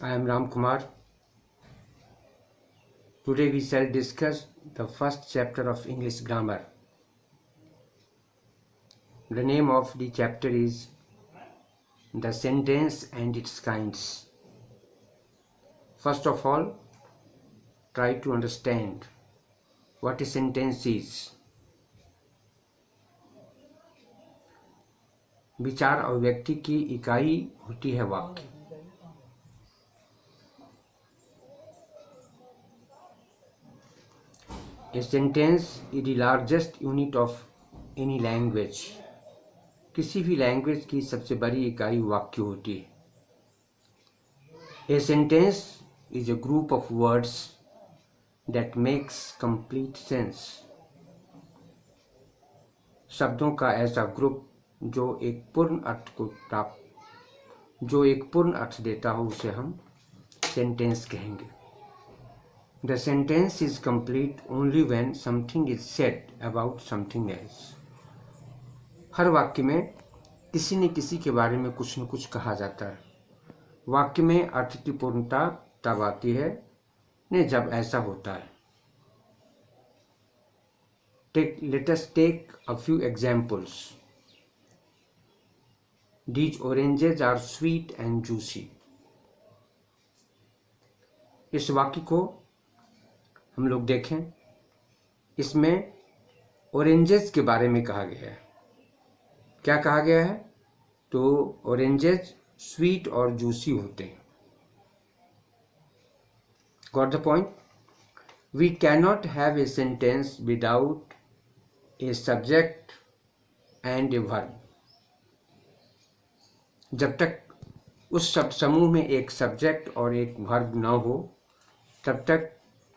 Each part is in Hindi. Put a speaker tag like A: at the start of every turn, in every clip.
A: I am Ram Kumar. Today we shall discuss the first chapter of English grammar. The name of the chapter is The Sentence and Its Kinds. First of all, try to understand what a sentence is. विचार अभिव्यक्ति की इकाई होती है वाक्य। A sentence is the largest unit of any language. किसी भी लैंग्वेज की सबसे बड़ी इकाई वाक्य होती है। A sentence is a group of words that makes complete sense. शब्दों का ऐसा ग्रुप जो एक पूर्ण अर्थ देता हो उसे हम सेंटेंस कहेंगे। The sentence is complete only when something is said about something else. हर वाक्य में किसी न किसी के बारे में कुछ न कुछ कहा जाता है। वाक्य में अर्थ की पूर्णता तब आती है न जब ऐसा होता है। Let us take a few examples. These oranges are sweet and juicy. इस वाक्य को हम लोग देखें। इसमें ऑरेंजेस के बारे में कहा गया है। क्या कहा गया है? तो ऑरेंजेस स्वीट और जूसी होते हैं। Got the point? We cannot have a sentence without a subject and a verb. जब तक उस शब्द समूह में एक सब्जेक्ट और एक वर्ब न हो तब तक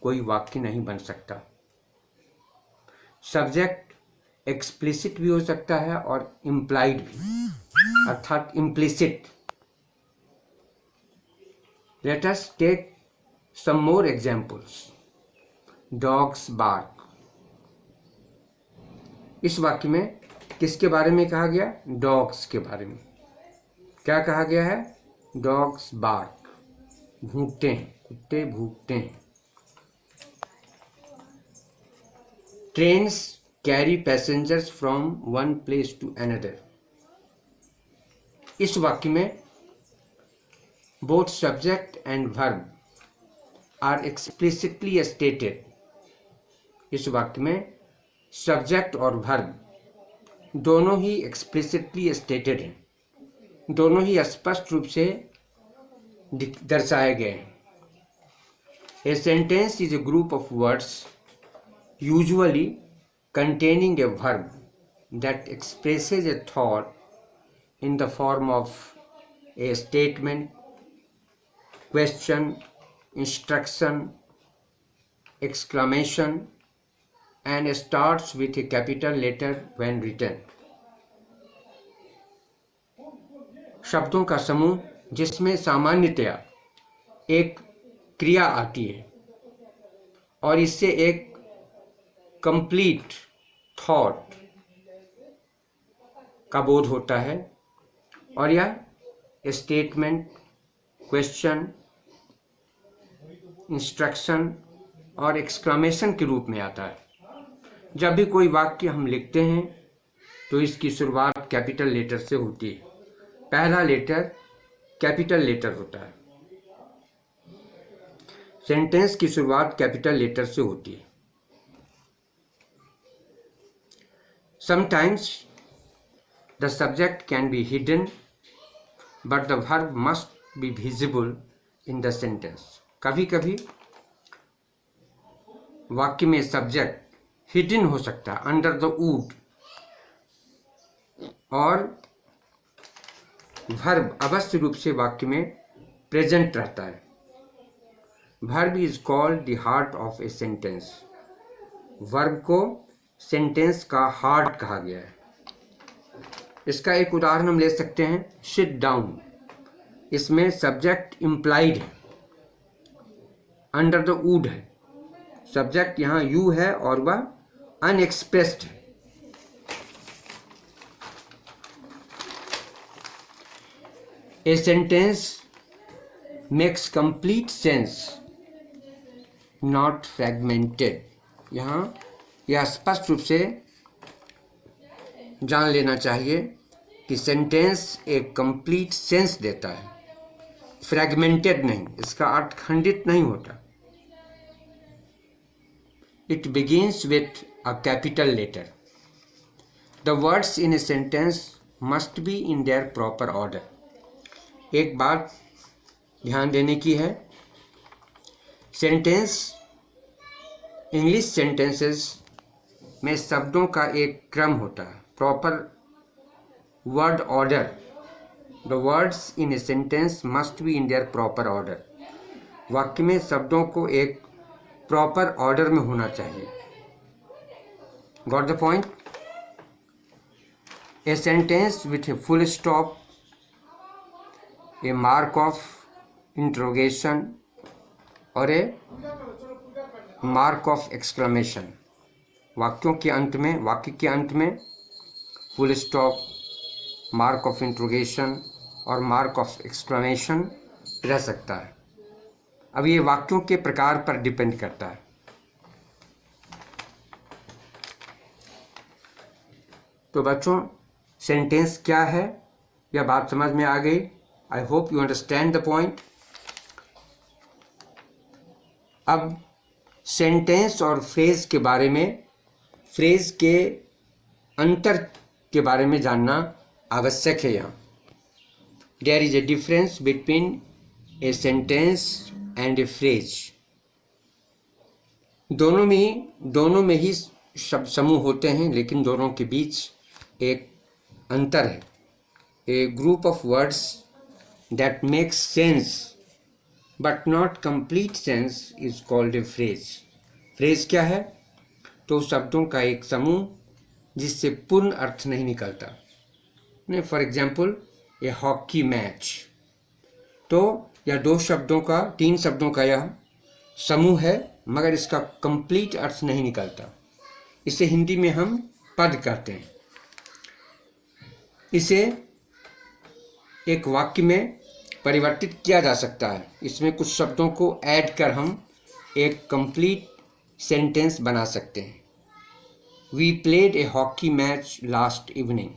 A: कोई वाक्य नहीं बन सकता। सब्जेक्ट एक्सप्लिसिट भी हो सकता है और इम्प्लाइड भी, अर्थात implicit. Let us take some more examples. Dogs bark. इस वाक्य में किसके बारे में कहा गया? डॉग्स के बारे में। क्या कहा गया है? डॉग्स बार्क, भूखते हैं, कुत्ते भूखते हैं। Trains carry passengers from one place to another. इस वाक्य में both subject and verb are explicitly stated. इस वाक्य में सब्जेक्ट और वर्ब दोनों ही एक्सप्लिसिटली स्टेटेड हैं, दोनों ही स्पष्ट रूप से दर्शाए गए हैं। A sentence is a group of words usually containing a verb that expresses a thought in the form of a statement, question, instruction, exclamation, and starts with a capital letter when written. शब्दों का समूह जिसमें सामान्यतया एक क्रिया आती है और इससे एक कंप्लीट थॉट का बोध होता है और यह स्टेटमेंट, क्वेश्चन, इंस्ट्रक्शन और एक्सक्लेमेशन के रूप में आता है। जब भी कोई वाक्य हम लिखते हैं तो इसकी शुरुआत कैपिटल लेटर से होती है। पहला लेटर कैपिटल लेटर होता है। सेंटेंस की शुरुआत कैपिटल लेटर से होती है। Sometimes the subject can be hidden, but the verb must be visible in the sentence. कभी कभी वाक्य में सब्जेक्ट हिडन हो सकता है, अंडर द वुड, और वर्ब अवश्य रूप से वाक्य में प्रेजेंट रहता है। Verb is called the heart of a sentence. Verb को सेंटेंस का हार्ट कहा गया है। इसका एक उदाहरण हम ले सकते हैं, सिट डाउन। इसमें सब्जेक्ट इम्प्लाइड है, अंडर द वुड है। सब्जेक्ट यहाँ यू है और वह अनएक्सप्रेस्ड है। A sentence makes complete sense not fragmented. यहाँ यह स्पष्ट रूप से जान लेना चाहिए कि सेंटेंस एक कंप्लीट सेंस देता है, फ्रेगमेंटेड नहीं, इसका अर्थ खंडित नहीं होता। It begins with a capital letter. The words in a sentence must be in their proper order. एक बात ध्यान देने की है, सेंटेंस, इंग्लिश सेंटेंसेस में शब्दों का एक क्रम होता है, proper word order. The words in a sentence must be in their proper order. वाक्य में शब्दों को एक प्रॉपर ऑर्डर में होना चाहिए। Got the point? A sentence with a full stop, A mark of interrogation और ए मार्क ऑफ एक्सक्लेमेशन। वाक्यों के अंत में, वाक्य के अंत में full stop, mark of interrogation और मार्क ऑफ एक्सक्लेमेशन रह सकता है। अब ये वाक्यों के प्रकार पर डिपेंड करता है। तो बच्चों, सेंटेंस क्या है, यह बात समझ में आ गई। I hope you understand the point. अब सेंटेंस और फ्रेज के बारे में, फ्रेज के अंतर के बारे में जानना आवश्यक है। यहाँ there is a difference between a sentence and a phrase. दोनों में ही शब्द समूह होते हैं, लेकिन दोनों के बीच एक अंतर है। A group of words that makes sense but not complete sense is called a phrase. Phrase क्या है? तो शब्दों का एक समूह जिससे पूर्ण अर्थ नहीं निकलता। For example, A hockey match, तो यह 3 शब्दों का यह समूह है, मगर इसका कंप्लीट अर्थ नहीं निकलता। इसे हिंदी में हम पद कहते हैं। इसे एक वाक्य में परिवर्तित किया जा सकता है। इसमें कुछ शब्दों को ऐड कर हम एक कंप्लीट सेंटेंस बना सकते हैं। We played a hockey match last evening.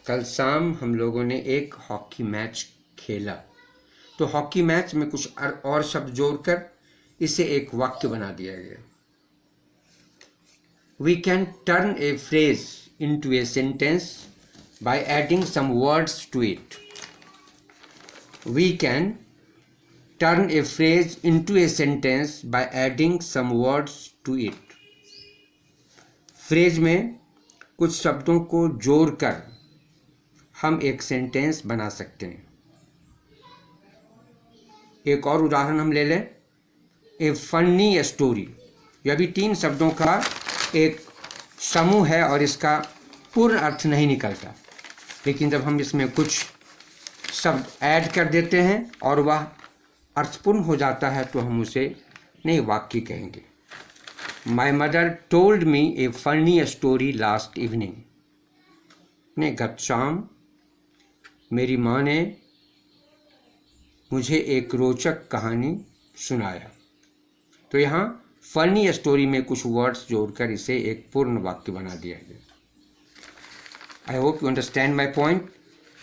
A: कल शाम हम लोगों ने एक हॉकी मैच खेला। तो हॉकी मैच में कुछ और शब्द जोड़कर इसे एक वाक्य बना दिया गया। We can turn a phrase into a sentence by adding some words to it. We can turn a phrase into a sentence by adding some words to it. Phrase में कुछ शब्दों को जोड़कर हम एक सेंटेंस बना सकते हैं। एक और उदाहरण हम ले लें, ए फनी स्टोरी। यह भी 3 शब्दों का एक समूह है और इसका पूर्ण अर्थ नहीं निकलता, लेकिन जब हम इसमें कुछ शब्द ऐड कर देते हैं और वह अर्थपूर्ण हो जाता है तो हम उसे नए वाक्य कहेंगे। My mother told me A funny story last evening. ने गत शाम मेरी माँ ने मुझे एक रोचक कहानी सुनाया। तो यहाँ फनी स्टोरी में कुछ वर्ड्स जोड़कर इसे एक पूर्ण वाक्य बना दिया गया। I hope you understand my point.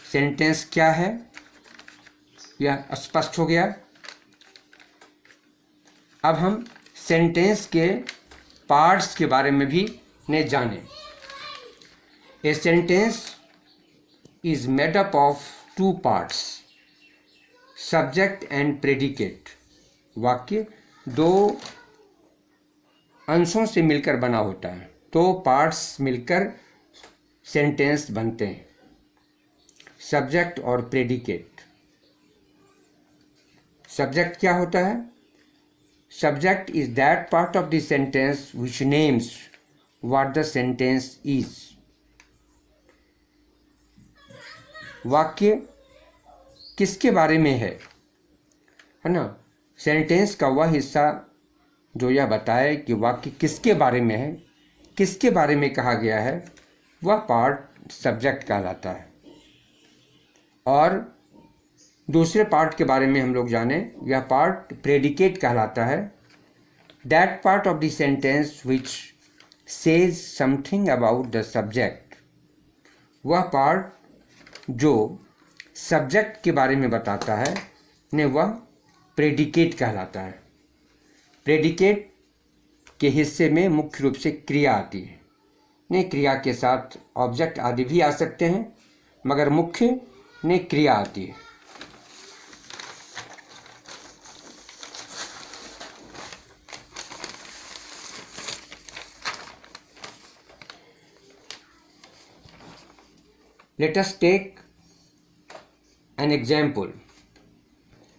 A: Sentence क्या है यह स्पष्ट हो गया। अब हम सेंटेंस के पार्ट्स के बारे में भी ने जाने। A sentence is made up of 2 parts, subject and predicate. वाक्य 2 अंशों से मिलकर बना होता है। 2 पार्ट्स मिलकर सेंटेंस बनते हैं, सब्जेक्ट और प्रेडिकेट। सब्जेक्ट क्या होता है? Subject is that part of the sentence which names what the sentence is. वाक्य किसके बारे में है ना? सेंटेंस का वह हिस्सा जो यह बताए कि वाक्य किसके बारे में है, किसके बारे में कहा गया है, वह पार्ट सब्जेक्ट कहलाता है। और दूसरे पार्ट के बारे में हम लोग जाने। यह पार्ट प्रेडिकेट कहलाता है। That part of the sentence which says something about the subject, वह पार्ट जो सब्जेक्ट के बारे में बताता है ने वह प्रेडिकेट कहलाता है। प्रेडिकेट के हिस्से में मुख्य रूप से क्रिया आती है। ने क्रिया के साथ ऑब्जेक्ट आदि भी आ सकते हैं, मगर मुख्य ने क्रिया आती है। Let us take an example.